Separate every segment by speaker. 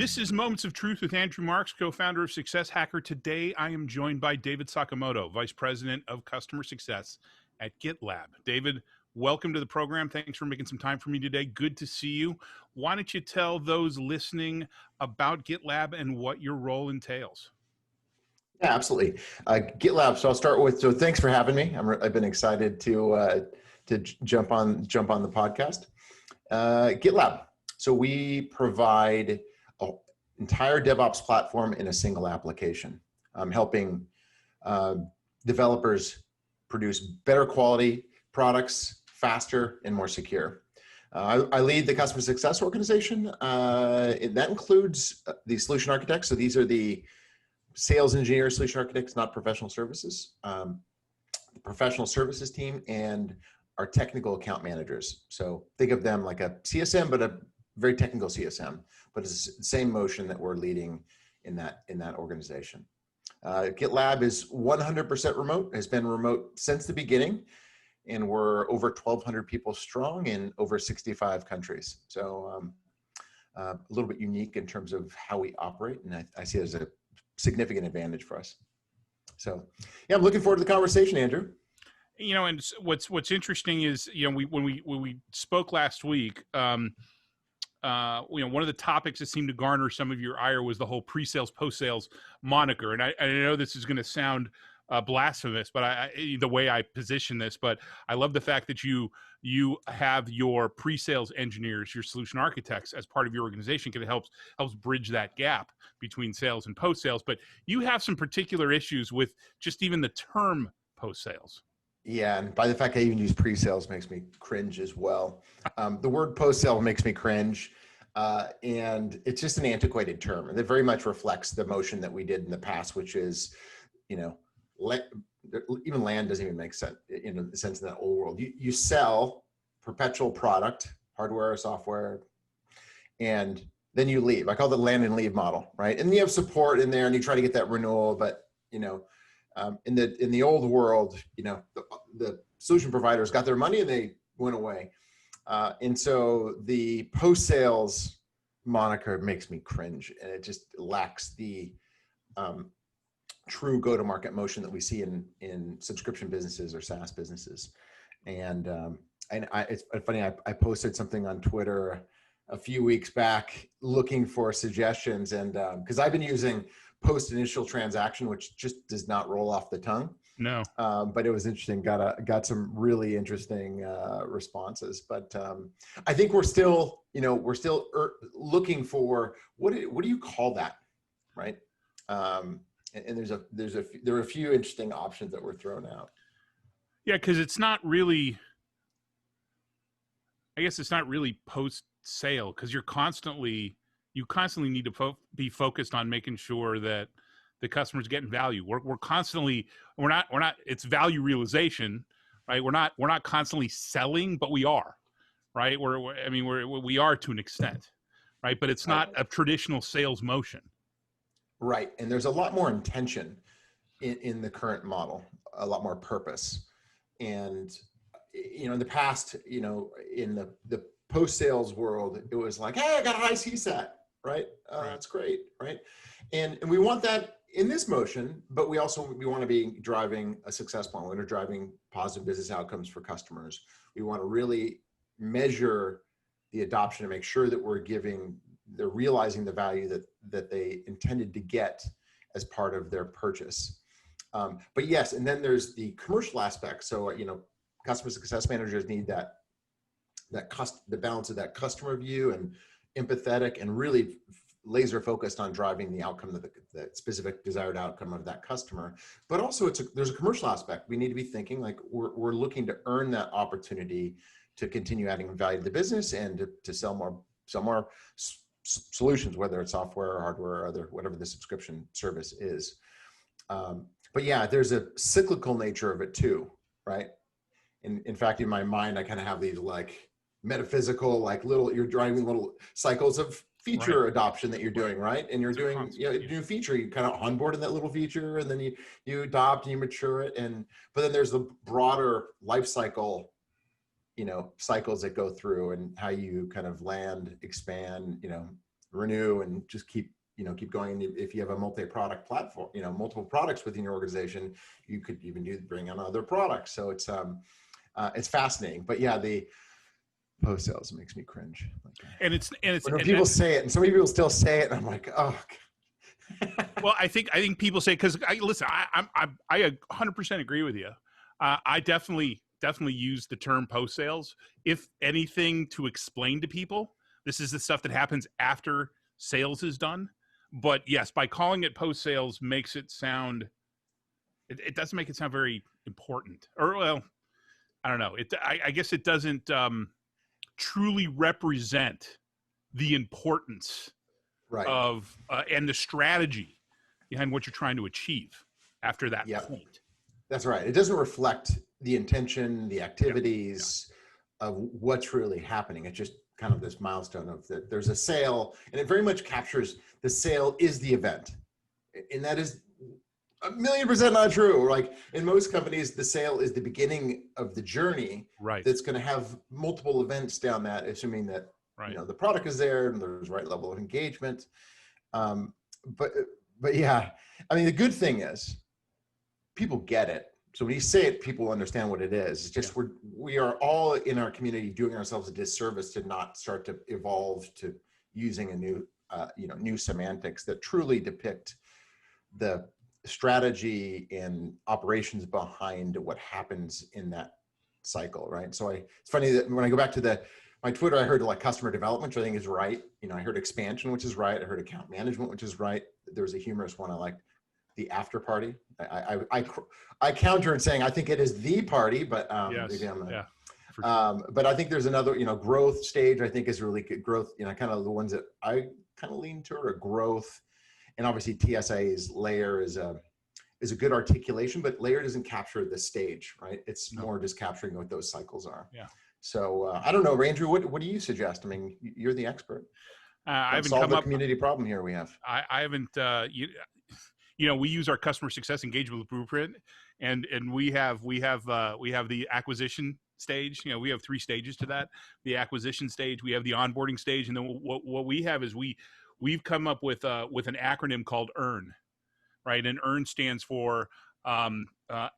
Speaker 1: This is Moments of Truth with Andrew Marks, co-founder of Success Hacker. Today, I am joined by David Sakamoto, Vice President of Customer Success at GitLab. David, welcome to the program. Thanks for making some time for me today. Good to see you. Why don't you tell those listening about GitLab and what your role entails?
Speaker 2: Yeah, absolutely. GitLab. So I'll start with. So thanks for having me. I've been excited to jump on the podcast. GitLab. So we provide an entire DevOps platform in a single application, helping developers produce better quality products faster and more secure. I lead the customer success organization. That includes the solution architects. So these are the sales engineers, solution architects, not professional services, the professional services team, and our technical account managers. So think of them like a CSM, but a very technical CSM, but it's the same motion that we're leading in that organization. GitLab is 100% remote, has been remote since the beginning, and we're over 1,200 people strong in over 65 countries. So a little bit unique in terms of how we operate, and I see it as a significant advantage for us. So yeah, I'm looking forward to the conversation, Andrew.
Speaker 1: You know, and what's interesting is, you know, when we spoke last week, you know, one of the topics that seemed to garner some of your ire was the whole pre-sales, post-sales moniker. And I know this is going to sound blasphemous, but the way I position this, but I love the fact that you have your pre-sales engineers, your solution architects as part of your organization, because it helps bridge that gap between sales and post-sales. But you have some particular issues with just even the term post-sales.
Speaker 2: Yeah, and by the fact I even use pre-sales makes me cringe as well. The word post-sale makes me cringe, and it's just an antiquated term. And it very much reflects the motion that we did in the past, which is, you know, even land doesn't even make sense in the sense of that old world. You sell perpetual product, hardware, software, and then you leave. I call it the land and leave model, right? And you have support in there, and you try to get that renewal, but you know, in the old world, you know, the solution providers got their money and they went away, and so the post-sales moniker makes me cringe, and it just lacks the true go-to-market motion that we see in subscription businesses or SaaS businesses. And it's funny, I posted something on Twitter a few weeks back looking for suggestions, and because I've been using post-initial transaction, which just does not roll off the tongue.
Speaker 1: No.
Speaker 2: But it was interesting, got some really interesting responses. But I think we're still looking for, what do you call that, right? And there are a few interesting options that were thrown out.
Speaker 1: Yeah, because it's not really, I guess it's not really post-sale, because you constantly need to be focused on making sure that the customer's getting value. We're not, it's value realization, right? We're not constantly selling, but we are, right? We are to an extent, right? But it's not a traditional sales motion.
Speaker 2: Right, and there's a lot more intention in the current model, a lot more purpose. And, you know, in the past, you know, in the post-sales world, it was like, hey, I got a high CSAT, right? That's great, right? And we want that in this motion, but we want to be driving a success plan. We're driving positive business outcomes for customers. We want to really measure the adoption to make sure that they're realizing the value that they intended to get as part of their purchase. But yes, and then there's the commercial aspect. So, you know, customer success managers need the balance of that customer view and empathetic and really laser focused on driving the outcome of the specific desired outcome of that customer. But also there's a commercial aspect. We need to be thinking like we're looking to earn that opportunity to continue adding value to the business and to sell more solutions, whether it's software or hardware or whatever the subscription service is. But yeah, there's a cyclical nature of it too, right? In fact, in my mind, I kind of have these like metaphysical, like you're driving little cycles of feature adoption that you're doing, right? And you're doing, you know, a new feature, you kind of onboard in that little feature, and then you adopt and you mature it. But then there's the broader life cycle, you know, cycles that go through and how you kind of land, expand, you know, renew and just keep going. If you have a multi-product platform, multiple products within your organization, you could even bring on other products. So it's fascinating. But yeah, the post sales makes me cringe.
Speaker 1: And it's
Speaker 2: when people say it, and so many people still say it, and I'm like, oh.
Speaker 1: Well, I think people say, because I 100% agree with you. I definitely use the term post sales, if anything, to explain to people this is the stuff that happens after sales is done. But yes, by calling it post sales makes it sound, it doesn't make it sound very important, or well, I don't know. I guess it doesn't truly represent the importance
Speaker 2: right.
Speaker 1: of and the strategy behind what you're trying to achieve after that
Speaker 2: Yep.
Speaker 1: point.
Speaker 2: That's right. It doesn't reflect the intention, the activities of what's really happening. It's just kind of this milestone of that there's a sale, and it very much captures the sale is the event. And that is 1,000,000% not true. Like in most companies, the sale is the beginning of the journey.
Speaker 1: Right.
Speaker 2: That's going to have multiple events down that, assuming that the product is there and there's the right level of engagement. But yeah, I mean, the good thing is people get it. So when you say it, people understand what it is. It's just we are all in our community doing ourselves a disservice to not start to evolve to using a new new semantics that truly depict the strategy and operations behind what happens in that cycle, right? So it's funny that when I go back to my Twitter, I heard like customer development, which I think is right. I heard expansion, which is right. I heard account management, which is right. There was a humorous one I liked, the after party. I counter in saying I think it is the party, but maybe I'm but I think there's another, growth stage. I think is really good growth. Kind of the ones that I kind of lean toward are growth, and obviously TSA's layer is a good articulation, but layer doesn't capture the stage, right? It's more just capturing what those cycles are.
Speaker 1: Yeah.
Speaker 2: So I don't know, Andrew, what do you suggest? I mean, you're the expert.
Speaker 1: I haven't
Speaker 2: solve the community problem here we have.
Speaker 1: I haven't. We use our customer success engagement blueprint, and we have the acquisition stage. We have 3 stages to that. The acquisition stage, we have the onboarding stage, and then what we have is we've come up with an acronym called EARN, right? And EARN stands for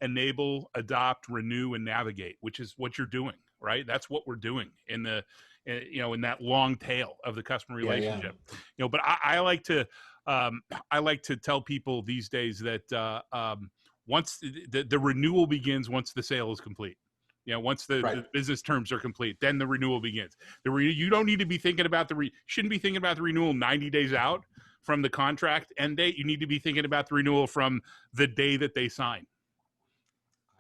Speaker 1: enable, adopt, renew, and navigate, which is what you're doing, right? That's what we're doing in the in that long tail of the customer relationship. But I like to tell people these days that once the renewal begins, once the sale is complete. Once the business terms are complete, then the renewal begins. You don't need to be thinking about shouldn't be thinking about the renewal 90 days out from the contract end date. You need to be thinking about the renewal from the day that they sign.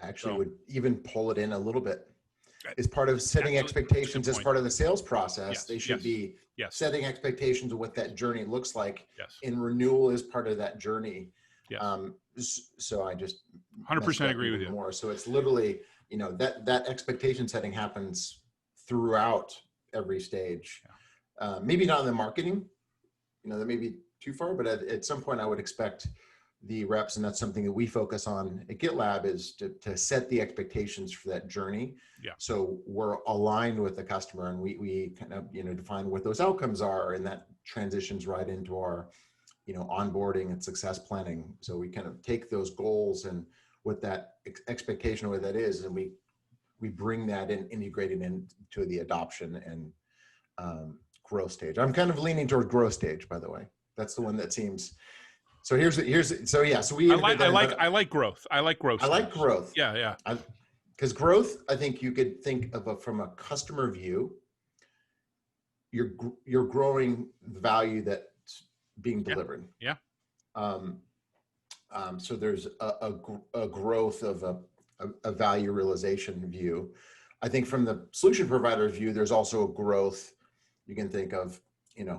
Speaker 2: I actually would even pull it in a little bit. As part of setting expectations as part of the sales process, they should be setting expectations of what that journey looks like. And renewal is part of that journey. So I just
Speaker 1: 100% agree with you.
Speaker 2: More. So it's literally, that expectation setting happens throughout every stage. Maybe not in the marketing, that may be too far, but at some point I would expect the reps, and that's something that we focus on at GitLab, is to set the expectations for that journey. So we're aligned with the customer, and we kind of define what those outcomes are, and that transitions right into our onboarding and success planning. So we kind of take those goals and what that expectation of what that is, and we bring that in, integrated into the adoption and growth stage. I'm kind of leaning toward growth stage, by the way. That's the one that seems. So so we.
Speaker 1: I like growth. I like growth.
Speaker 2: I like growth.
Speaker 1: Yeah.
Speaker 2: Because growth, I think you could think of from a customer view. You're growing the value that's being delivered. So there's a growth of a value realization view. I think from the solution provider's view, there's also a growth. You can think of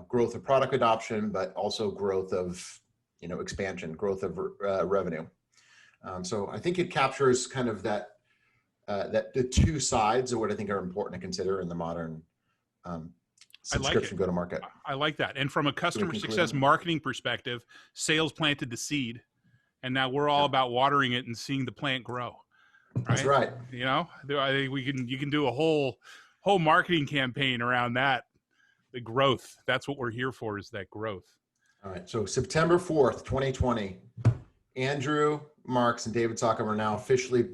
Speaker 2: growth of product adoption, but also growth of expansion, growth of revenue. So I think it captures kind of that the 2 sides of what I think are important to consider in the modern subscription go-to-market.
Speaker 1: I like that. And from a customer success marketing perspective, sales planted the seed, and now we're all about watering it and seeing the plant grow. Right?
Speaker 2: That's right.
Speaker 1: I think you can do a whole marketing campaign around that The growth. That's what we're here for, is that growth.
Speaker 2: All right. So September 4th, 2020, Andrew Marks and David Sakamoto are now officially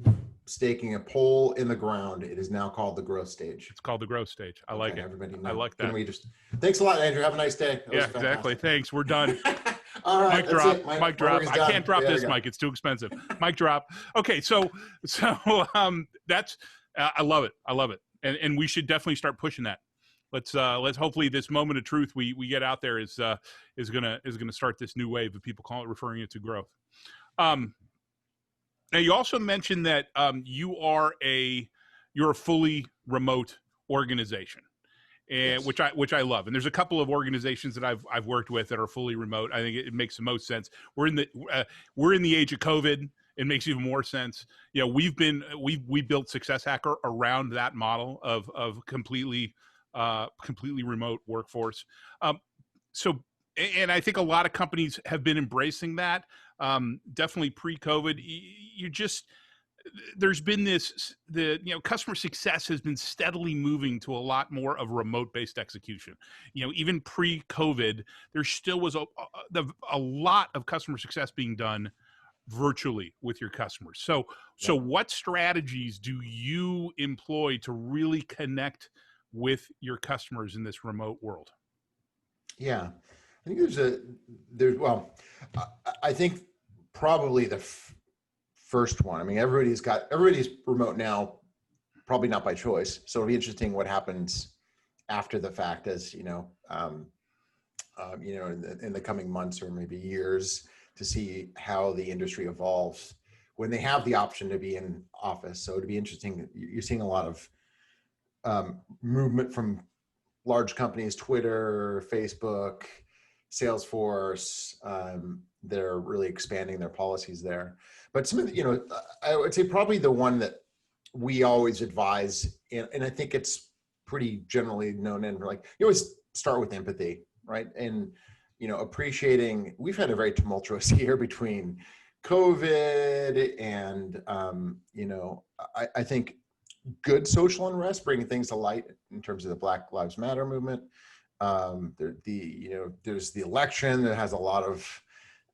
Speaker 2: staking a pole in the ground. It is now called the growth stage.
Speaker 1: It's called the growth stage. I like it.
Speaker 2: Everybody know.
Speaker 1: I like that.
Speaker 2: Can we just, thanks a lot, Andrew. Have a nice day.
Speaker 1: Yeah, exactly. Thanks. We're done.
Speaker 2: All right.
Speaker 1: Mic drop.
Speaker 2: It.
Speaker 1: Mic drop. I can't drop this mic. It's too expensive. Mic drop. Okay. So that's, I love it. I love it. And we should definitely start pushing that. Let's hopefully this moment of truth we get out there is gonna start this new wave of people referring it to growth. Now you also mentioned that you're a fully remote organization, and
Speaker 2: yes.
Speaker 1: which I love. And there's a couple of organizations that I've worked with that are fully remote. I think it makes the most sense. We're in the age of COVID. It makes even more sense. You know, we built Success Hacker around that model of completely remote workforce. So, and I think a lot of companies have been embracing that. Definitely pre-COVID, there's been customer success has been steadily moving to a lot more of remote-based execution. You know, even pre-COVID, there still was a lot of customer success being done virtually with your customers. So what strategies do you employ to really connect with your customers in this remote world?
Speaker 2: Yeah, I think I think probably the first one. I mean, everybody's remote now, probably not by choice. So it'll be interesting what happens after the fact, as in the coming months or maybe years, to see how the industry evolves when they have the option to be in office. So it'd be interesting. You're seeing a lot of movement from large companies, Twitter, Facebook, Salesforce. They're really expanding their policies there. But some of the, I would say probably the one that we always advise, and I think it's pretty generally known, and like, you always start with empathy, right? And appreciating, we've had a very tumultuous year between COVID and I think good social unrest, bringing things to light in terms of the Black Lives Matter movement. There's the election that has a lot of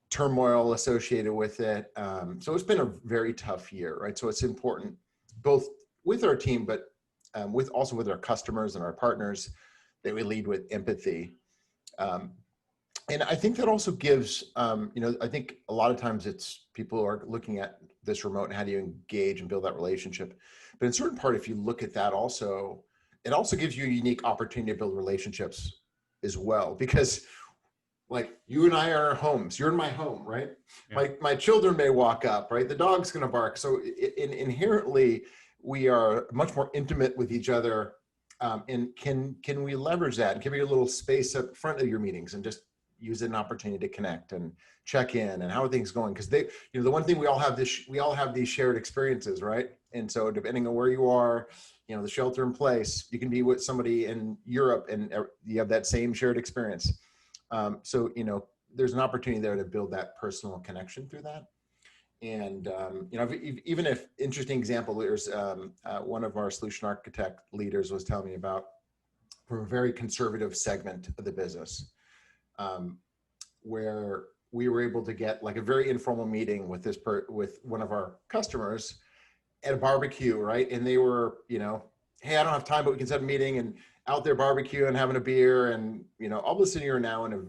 Speaker 2: turmoil associated with it. So it's been a very tough year, right? So it's important, both with our team, but with our customers and our partners, that we lead with empathy. And I think that also gives, I think a lot of times it's people are looking at this remote and how do you engage and build that relationship. But in certain part, if you look at that also, it also gives you a unique opportunity to build relationships as well. Because like you and I are in our homes, you're in my home, right? Yeah. My children may walk up, right? The dog's gonna bark. So inherently, we are much more intimate with each other. And can we leverage that and give you a little space up front of your meetings and just use an opportunity to connect and check in and how are things going? Because the one thing we all have these shared experiences, right? And so depending on where you are, the shelter in place, you can be with somebody in Europe and you have that same shared experience. So there's an opportunity there to build that personal connection through that. And even if interesting example, there's one of our solution architect leaders was telling me about, from a very conservative segment of the business, where we were able to get like a very informal meeting with with one of our customers at a barbecue, right? And they were, hey, I don't have time, but we can set a meeting, and out there barbecue and having a beer, and all of a sudden you're now in a,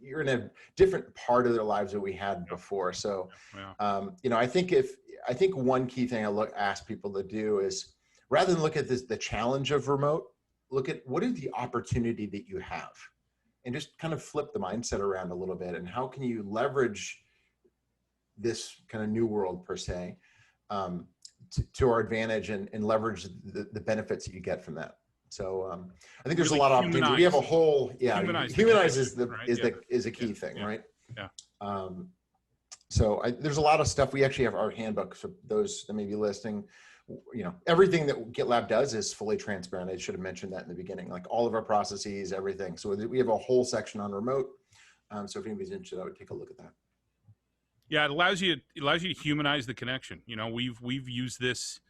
Speaker 2: you're in a different part of their lives that we had before. So, I think one key thing I ask people to do is, rather than look at the challenge of remote, look at what is the opportunity that you have, and just kind of flip the mindset around a little bit. And how can you leverage this kind of new world per se, to our advantage, and leverage the benefits that you get from that. So I think there's
Speaker 1: really
Speaker 2: a lot of opportunity. We have a whole, humanize is a key thing, right? Yeah. So there's a lot of stuff. We actually have our handbook for those that may be listening. Everything that GitLab does is fully transparent. I should have mentioned that in the beginning, like all of our processes, everything. So we have a whole section on remote. So if anybody's interested, I would take a look at that.
Speaker 1: Yeah, it allows you to humanize the connection. We've used this,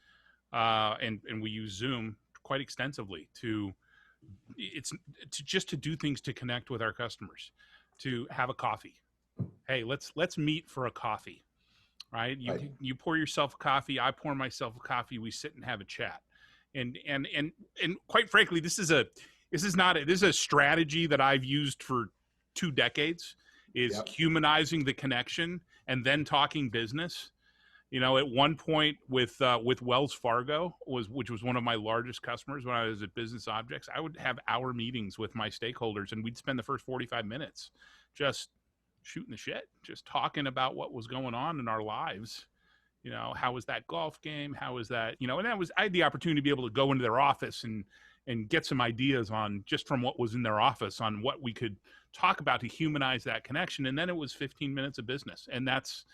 Speaker 1: and we use Zoom quite extensively to it's just to do things to connect with our customers, to have a coffee. Hey, let's meet for a coffee, right?
Speaker 2: Right.
Speaker 1: You pour yourself a coffee, I pour myself a coffee, we sit and have a chat. And quite frankly, this is a strategy that I've used for 2 decades, is
Speaker 2: Yep.
Speaker 1: humanizing the connection and then talking business. At one point with Wells Fargo, which was one of my largest customers when I was at Business Objects, I would have hour meetings with my stakeholders, and we'd spend the first 45 minutes just shooting the shit, just talking about what was going on in our lives. How was that golf game? How was that? And I had the opportunity to be able to go into their office and get some ideas on, just from what was in their office, on what we could talk about to humanize that connection. And then it was 15 minutes of business. And that's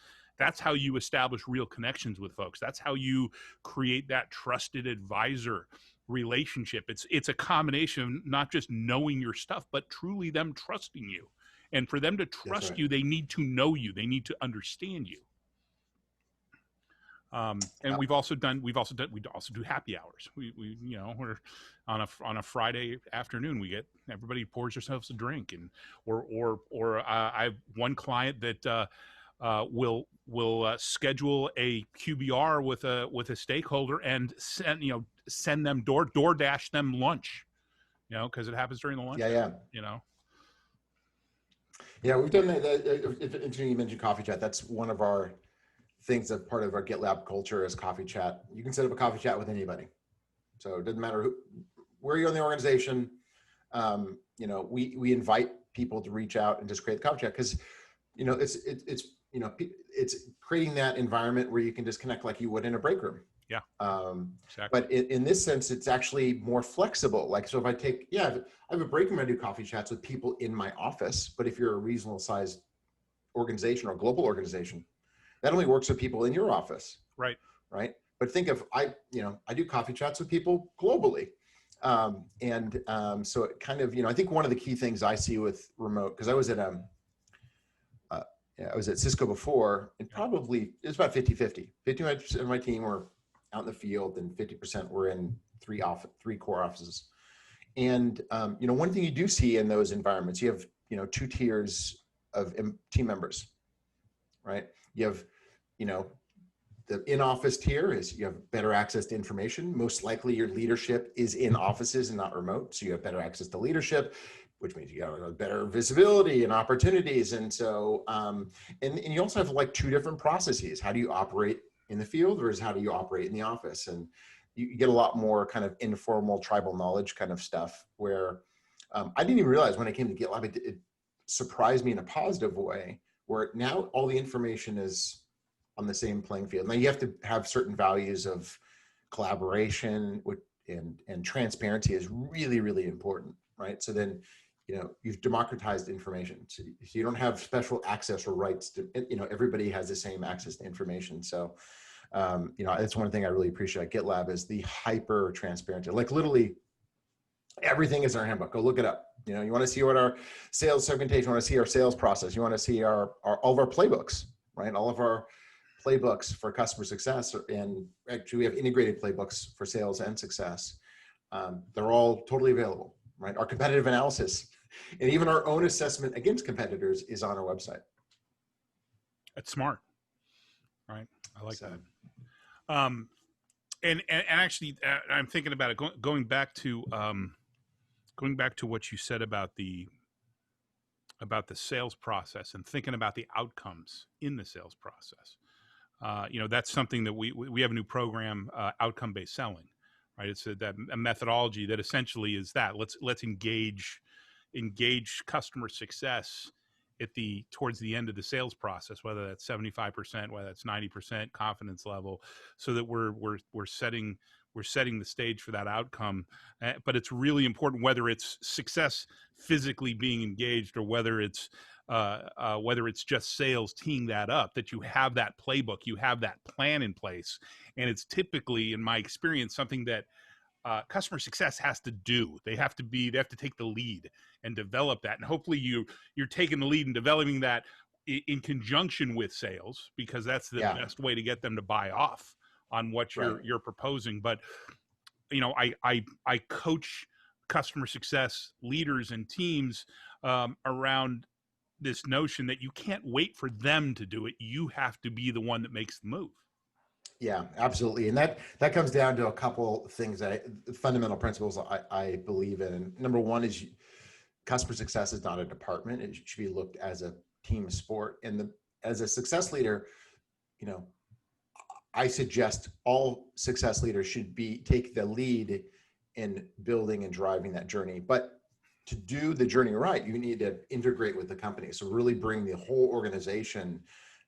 Speaker 1: how you establish real connections with folks. That's how you create that trusted advisor relationship. It's a combination of not just knowing your stuff, but truly them trusting you. And for them to
Speaker 2: That's
Speaker 1: trust
Speaker 2: right.
Speaker 1: you, they need to know you. They need to understand you. And we also do happy hours. We're on a Friday afternoon, everybody pours themselves a drink, and or I have one client that will schedule a QBR with a stakeholder and send them DoorDash them lunch, because it happens during the lunch
Speaker 2: Yeah, yeah.
Speaker 1: hour.
Speaker 2: Yeah, we've done that. You mentioned coffee chat. That's one of our things that part of our GitLab culture is coffee chat. You can set up a coffee chat with anybody. So it doesn't matter where you're in the organization. We invite people to reach out and just create the coffee chat, because it's creating that environment where you can just connect like you would in a break room.
Speaker 1: Yeah, exactly.
Speaker 2: But in this sense, it's actually more flexible. Like, so if I have a break room, I do coffee chats with people in my office. But if you're a reasonable sized organization or global organization, that only works with people in your office.
Speaker 1: Right.
Speaker 2: Right. But think of, I do coffee chats with people globally. So it kind of, I think one of the key things I see with remote, because I was at Cisco before, and probably it's about 50-50. 50% of my team were out in the field, and 50% were in three core offices. And one thing you do see in those environments, you have 2 tiers of team members, right? You have the in-office tier is you have better access to information. Most likely your leadership is in offices and not remote, so you have better access to leadership, which means you have better visibility and opportunities. And so, and you also have like 2 different processes. How do you operate in the field versus how do you operate in the office? And you get a lot more kind of informal tribal knowledge kind of stuff where I didn't even realize when it came to GitLab, it surprised me in a positive way, where now all the information is on the same playing field. Now you have to have certain values of collaboration and transparency is really, really important, right? So then, you've democratized information. So you don't have special access or rights to, everybody has the same access to information. So, that's one thing I really appreciate at GitLab is the hyper transparency. Like literally everything is in our handbook. Go look it up. You want to see what our sales segmentation, you want to see our sales process. You want to see all of our playbooks, right? All of our playbooks for customer success, and actually we have integrated playbooks for sales and success. They're all totally available, right? Our competitive analysis and even our own assessment against competitors is on our website.
Speaker 1: That's smart, right? I like that. And actually, I'm thinking about it. Going back to what you said about the sales process and thinking about the outcomes in the sales process. That's something that we have a new program, outcome-based selling, right? It's a methodology that essentially is that let's engage customer success towards the end of the sales process, whether that's 75%, whether that's 90% confidence level, so that we're setting the stage for that outcome. But it's really important, whether it's success physically being engaged or whether it's just sales teeing that up, that you have that playbook, you have that plan in place. And it's typically, in my experience, something that customer success has to do. They have to take the lead and develop that. And hopefully you're taking the lead and developing that in conjunction with sales, because that's the best way to get them to buy off on what you're proposing. But I coach customer success leaders and teams around this notion that you can't wait for them to do it. You have to be the one that makes the move.
Speaker 2: Yeah, absolutely. And that comes down to a couple things fundamental principles I believe in. And number one is customer success is not a department. It should be looked as a team sport. And as a success leader, you know, I suggest all success leaders should take the lead in building and driving that journey. But to do the journey right, you need to integrate with the company. So really bring the whole organization,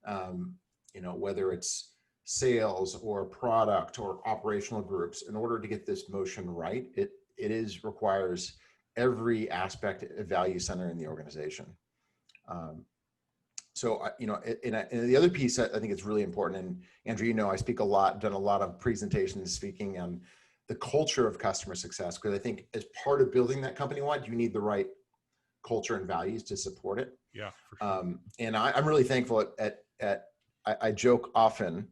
Speaker 2: you know, whether it's sales or product or operational groups, in order to get this motion right, it requires every aspect of value center in the organization. So, you know, and the other piece I think it's really important, and Andrew, you know, I speak a lot, done a lot of presentations speaking on the culture of customer success, because I think as part of building that company-wide, you need the culture and values to support it.
Speaker 1: Yeah, for sure.
Speaker 2: And I'm really thankful I joke often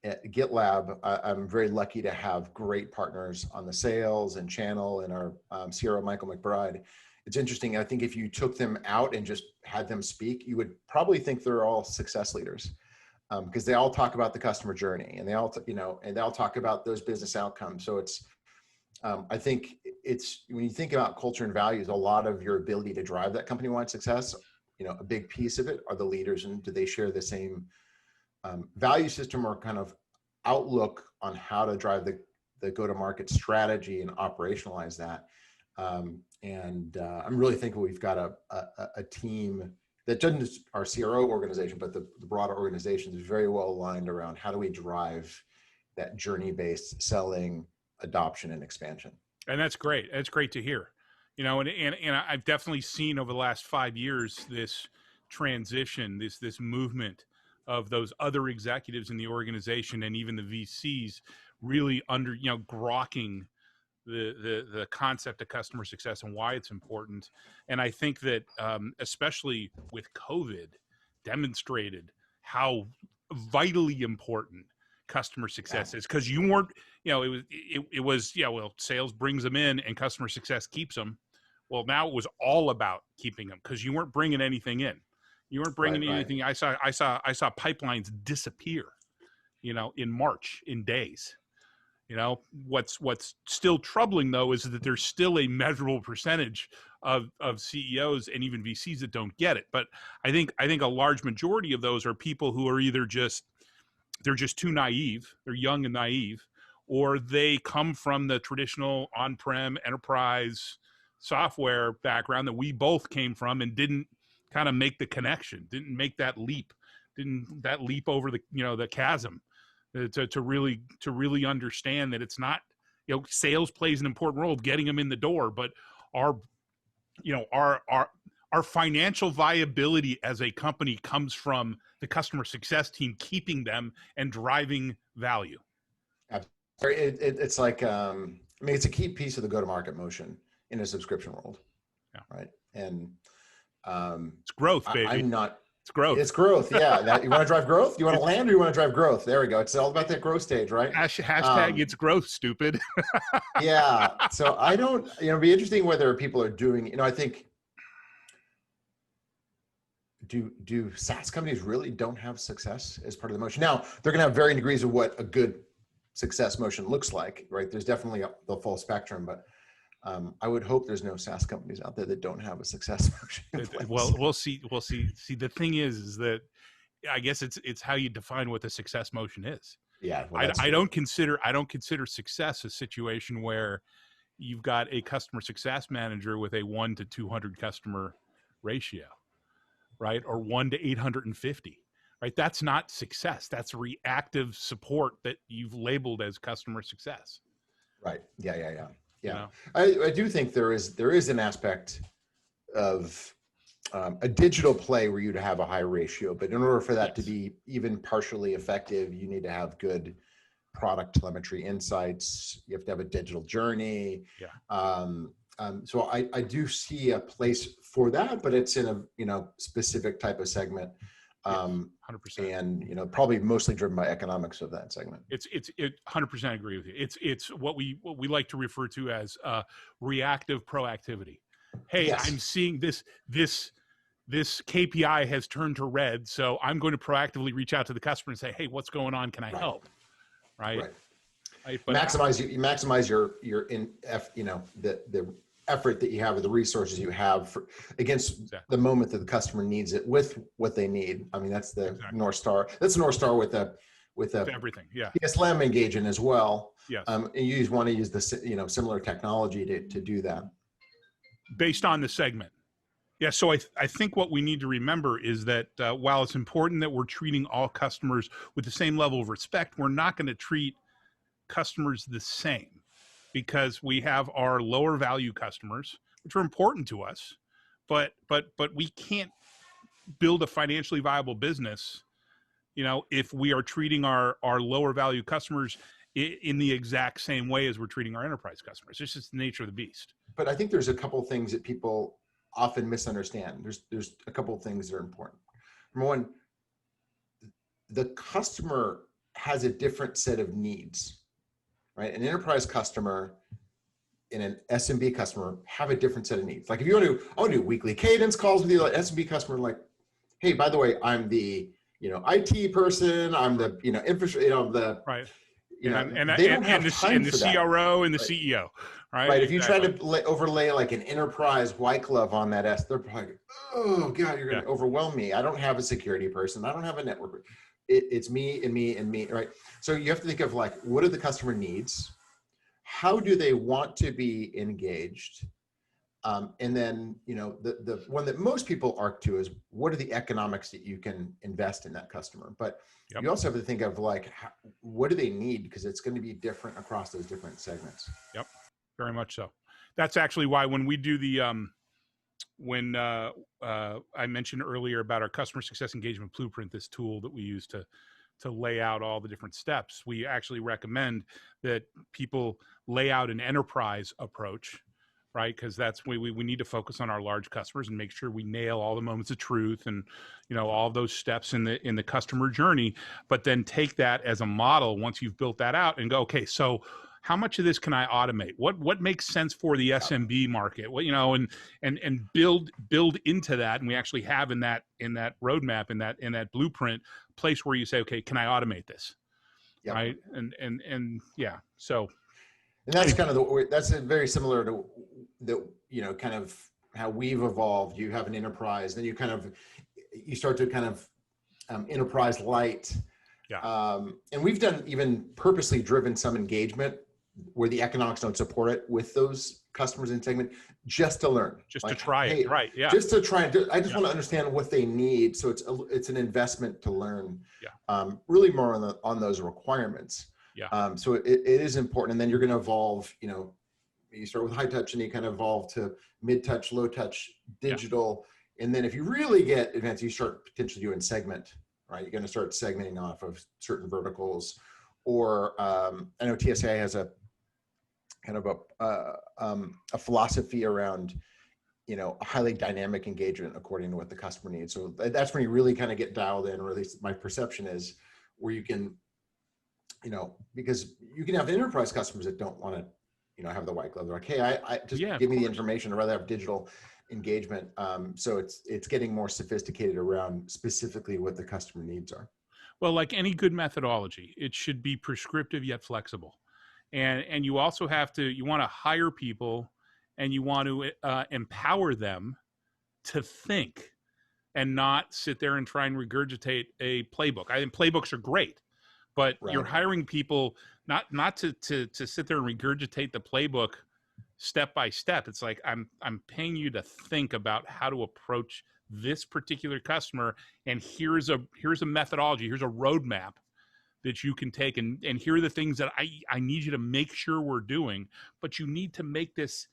Speaker 2: at GitLab, I'm very lucky to have great partners on the sales and channel, and our CRO, Michael McBride. It's interesting. I think if you took them out and just had them speak, you would probably think they're all success leaders, because they all talk about the customer journey, and they all, you know, and they all talk about those business outcomes. So it's, I think it's, when you think about culture and values, a lot of your ability to drive that company-wide success, you know, a big piece of it are the leaders, and do they share the same value system or kind of outlook on how to drive the go-to-market strategy and operationalize that. I'm really thankful we've got a team that doesn't just our CRO organization, but the broader organization is very well aligned around how do we drive that journey-based selling, adoption, and expansion.
Speaker 1: And that's great. That's great to hear. You know, and I've definitely seen over the last 5 years this transition, this movement of those other executives in the organization and even the VCs really grokking the concept of customer success and why it's important. And I think that especially with COVID, demonstrated how vitally important customer success is, because you weren't, you know, it was well, sales brings them in and customer success keeps them. Well, now it was all about keeping them, because you weren't bringing anything in. You weren't bringing anything. Right. I saw pipelines disappear, you know, in March, in days. You know, what's still troubling though is that there's still a measurable percentage of CEOs and even VCs that don't get it. But I think a large majority of those are people who are either they're just too naive, they're young and naive, or they come from the traditional on-prem enterprise software background that we both came from and didn't kind of make the connection, didn't make that leap over the, you know, the chasm to really understand that it's not, you know, sales plays an important role of getting them in the door, but our financial viability as a company comes from the customer success team keeping them and driving value.
Speaker 2: It's like, I mean, it's a key piece of the go-to-market motion in a subscription world, right? And
Speaker 1: it's growth, baby. It's growth.
Speaker 2: It's growth. Yeah. You want to drive growth? You want to land, or you want to drive growth? There we go. It's all about that growth stage, right?
Speaker 1: Hashtag it's growth, stupid.
Speaker 2: Yeah. So I don't, you know, it'd be interesting whether people are doing, you know, I think, do SaaS companies really don't have success as part of the motion? Now, they're going to have varying degrees of what a good success motion looks like, right? There's definitely the full spectrum, but I would hope there's no SaaS companies out there that don't have a success motion.
Speaker 1: Well, we'll see. See, the thing is that I guess it's how you define what the success motion is.
Speaker 2: Yeah, well,
Speaker 1: I don't consider success a situation where you've got a customer success manager with a 1 to 200 customer ratio, right? Or 1 to 850, right? That's not success. That's reactive support that you've labeled as customer success.
Speaker 2: Right. Yeah.
Speaker 1: You know?
Speaker 2: I do think there is an aspect of a digital play where you'd have a high ratio, but in order for that to be even partially effective, you need to have good product telemetry insights. You have to have a digital journey.
Speaker 1: Yeah.
Speaker 2: So I do see a place for that, but it's in a, you know, specific type of segment.
Speaker 1: Yes, 100%.
Speaker 2: And probably mostly driven by economics of that segment.
Speaker 1: It's 100% agree with you. It's what we like to refer to as reactive proactivity. Hey,
Speaker 2: Yes.
Speaker 1: I'm seeing this KPI has turned to red, so I'm going to proactively reach out to the customer and say, hey, what's going on? Can I help? Right. But
Speaker 2: you maximize the effort that you have, or the resources you have against the moment that the customer needs it with what they need. I mean, that's the North Star. That's the North Star with
Speaker 1: everything. Yeah.
Speaker 2: PSLM engagement as well.
Speaker 1: Yes.
Speaker 2: And you want to use the similar technology to do that
Speaker 1: based on the segment. Yeah. So I think what we need to remember is that while it's important that we're treating all customers with the same level of respect, we're not going to treat customers the same, because we have our lower value customers, which are important to us, but we can't build a financially viable business, if we are treating our lower value customers in the exact same way as we're treating our enterprise customers. It's just the nature of the beast.
Speaker 2: But I think there's a couple of things that people often misunderstand. There's a couple of things that are important. Number one, the customer has a different set of needs, right? An enterprise customer and an SMB customer have a different set of needs. Like if you I want to do weekly cadence calls with you, like SMB customer, like, hey, by the way, I'm the IT person, I'm the infrastructure, the
Speaker 1: right.
Speaker 2: They don't have time for that.
Speaker 1: CRO and the CEO, right?
Speaker 2: Right. If you try to overlay like an enterprise white glove on that they're probably like, oh God, you're going to overwhelm me. I don't have a security person. I don't have a network. It's me and me and me, right? So you have to think of like, what are the customer needs? How do they want to be engaged? And then, the one that most people arc to is, what are the economics that you can invest in that customer? But you also have to think of like, what do they need? Because it's going to be different across those different segments.
Speaker 1: Yep, very much so. That's actually why when we do the, when I mentioned earlier about our customer success engagement blueprint, this tool that we use to lay out all the different steps, we actually recommend that people lay out an enterprise approach, right? Because that's we need to focus on our large customers and make sure we nail all the moments of truth and all those steps in the customer journey. But then take that as a model once you've built that out and go, okay, so how much of this can I automate? What makes sense for the SMB market? What and build into that. And we actually have in that roadmap, in that blueprint, place where you say, okay, can I automate this? Yep. Right? And yeah, so.
Speaker 2: And that's kind of that's very similar to the kind of how we've evolved. You have an enterprise, then you start to kind of enterprise light.
Speaker 1: Yeah.
Speaker 2: And we've done even purposely driven some engagement where the economics don't support it with those customers in segment, just to learn,
Speaker 1: just to try it, right? Yeah.
Speaker 2: Just to try and I just want to understand what they need. So it's an investment to learn.
Speaker 1: Yeah.
Speaker 2: Really more on those requirements.
Speaker 1: Yeah.
Speaker 2: So it is important, and then you're going to evolve. You start with high touch, and you kind of evolve to mid touch, low touch, digital, and then if you really get advanced, you start potentially doing segment. Right, you're going to start segmenting off of certain verticals, or I know TSA has a kind of a philosophy around a highly dynamic engagement according to what the customer needs. So that's when you really kind of get dialed in, or at least my perception is, where you can. Because you can have enterprise customers that don't want to, have the white glove. They're like, hey, I just give me the information. I'd rather have digital engagement. So it's getting more sophisticated around specifically what the customer needs are.
Speaker 1: Well, like any good methodology, it should be prescriptive yet flexible. And you also you want to hire people, and you want to empower them to think and not sit there and try and regurgitate a playbook. I think playbooks are great. But you're hiring people not to sit there and regurgitate the playbook step by step. It's like I'm paying you to think about how to approach this particular customer, and here's a methodology, here's a roadmap that you can take, and here are the things that I need you to make sure we're doing. But you need to make this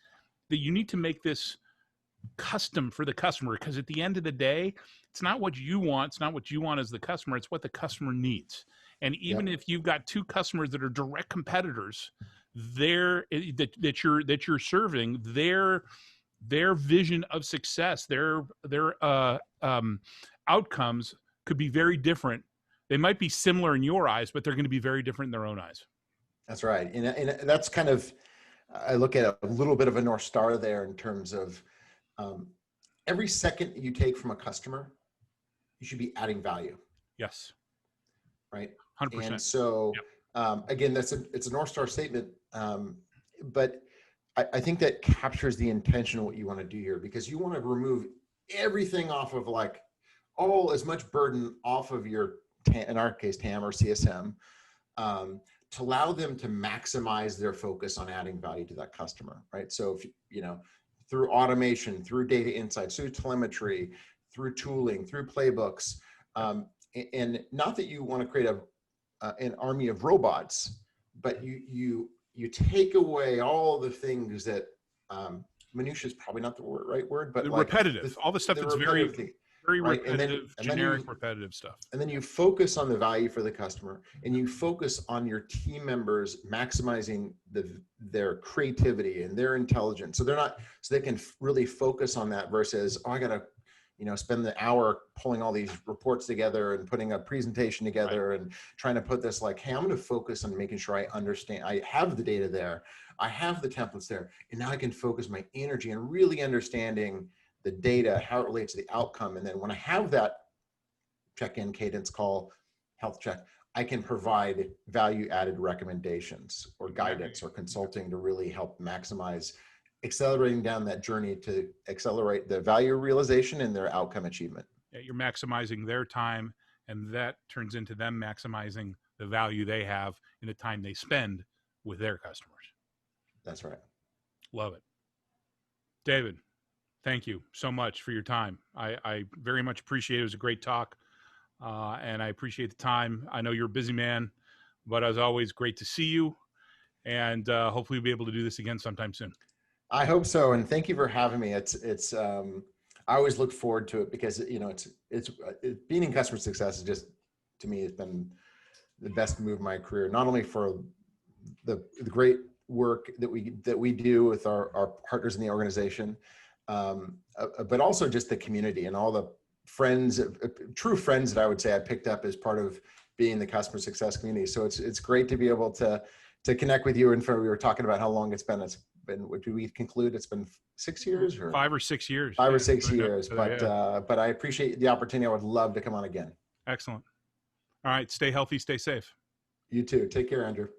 Speaker 1: custom for the customer, because at the end of the day, it's not what you want. It's not what you want as the customer. It's what the customer needs. And even if you've got two customers that are direct competitors, that you're serving, their vision of success, their outcomes could be very different. They might be similar in your eyes, but they're going to be very different in their own eyes.
Speaker 2: That's right. And that's kind of, I look at a little bit of a North Star there in terms of every second you take from a customer, you should be adding value.
Speaker 1: Yes.
Speaker 2: Right.
Speaker 1: 100%.
Speaker 2: And so, again, it's a North Star statement. But I think that captures the intention of what you want to do here, because you want to remove everything off of as much burden off of your, in our case, TAM or CSM, to allow them to maximize their focus on adding value to that customer, right? So if through automation, through data insights, through telemetry, through tooling, through playbooks, and not that you want to create an army of robots, but you take away all the things that minutia is probably not the right word, but
Speaker 1: repetitive, all the stuff that's very
Speaker 2: right?
Speaker 1: repetitive, generic, repetitive stuff.
Speaker 2: And then you focus on the value for the customer, and you focus on your team members maximizing their creativity and their intelligence. So they can really focus on that versus, I got to, spend the hour pulling all these reports together and putting a presentation together and trying to put this hey, I'm going to focus on making sure I understand. I have the data there. I have the templates there. And now I can focus my energy on really understanding the data, how it relates to the outcome. And then when I have that check-in, cadence call, health check, I can provide value-added recommendations or guidance or consulting to really help maximize accelerating down that journey to accelerate the value realization and their outcome achievement.
Speaker 1: Yeah, you're maximizing their time, and that turns into them maximizing the value they have in the time they spend with their customers.
Speaker 2: That's right.
Speaker 1: Love it. David, thank you so much for your time. I very much appreciate it. It was a great talk, and I appreciate the time. I know you're a busy man, but as always, great to see you, and hopefully we'll be able to do this again sometime soon.
Speaker 2: I hope so, and thank you for having me. It's I always look forward to it because it's being in customer success is just, to me, it's been the best move of my career. Not only for the great work that we do with our partners in the organization, but also just the community and all the friends, true friends that I would say I picked up as part of being the customer success community. So it's great to be able to connect with you. And we were talking about how long it's been. What do we conclude? It's been 6 years or
Speaker 1: 5 or 6 years.
Speaker 2: 5 or 6 years. But I appreciate the opportunity. I would love to come on again.
Speaker 1: Excellent. All right. Stay healthy. Stay safe.
Speaker 2: You too. Take care, Andrew.